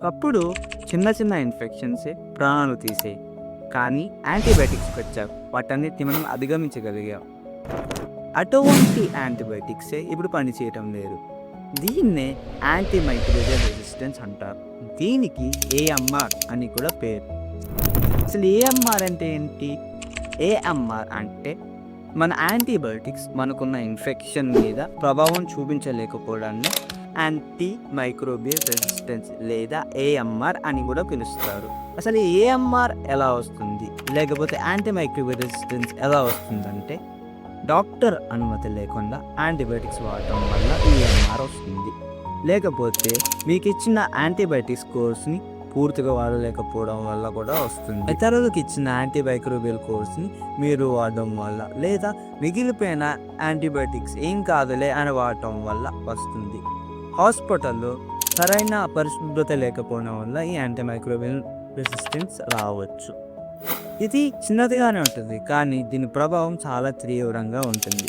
అప్పుడు చిన్న చిన్న ఇన్ఫెక్షన్సే ప్రాణాలు తీసేయి. కానీ యాంటీబయాటిక్స్కి వచ్చాక వాటన్నిటిని మనం అధిగమించగలిగాం. అటువంటి యాంటీబయాటిక్సే ఇప్పుడు పనిచేయటం లేదు. దీన్నే యాంటీమైక్రోబియల్ రెసిస్టెన్స్ అంటారు. దీనికి ఏఎంఆర్ అని కూడా పేరు. అసలు ఏఎంఆర్ అంటే ఏంటి? ఏఎంఆర్ అంటే మన యాంటీబయాటిక్స్ మనకున్న ఇన్ఫెక్షన్ మీద ప్రభావం చూపించలేకపోవడాన్ని యాంటీ మైక్రోబియల్ రెసిస్టెన్స్ లేదా ఏఎంఆర్ అని కూడా పిలుస్తారు. అసలు ఏఎంఆర్ ఎలా వస్తుంది, లేకపోతే యాంటీ మైక్రోబియల్ రెసిస్టెన్స్ ఎలా వస్తుందంటే డాక్టర్ అనుమతి లేకుండా యాంటీబయాటిక్స్ వాడటం వల్ల ఏఎంఆర్ వస్తుంది. లేకపోతే మీకు ఇచ్చిన యాంటీబయాటిక్స్ కోర్స్ని పూర్తిగా వాడలేకపోవడం వల్ల కూడా వస్తుంది. ఇతరులకు ఇచ్చిన యాంటీమైక్రోబియల్ కోర్స్ని మీరు వాడడం వల్ల, లేదా మిగిలిపోయిన యాంటీబయాటిక్స్ ఏం కాదులే అని వాడటం వల్ల వస్తుంది. హాస్పిటల్లో సరైన పరిశుభ్రత లేకపోవడం వల్ల ఈ యాంటీమైక్రోబియల్ రెసిస్టెన్స్ రావచ్చు. ఇది చిన్నదిగానే ఉంటుంది, కానీ దీని ప్రభావం చాలా తీవ్రంగా ఉంటుంది.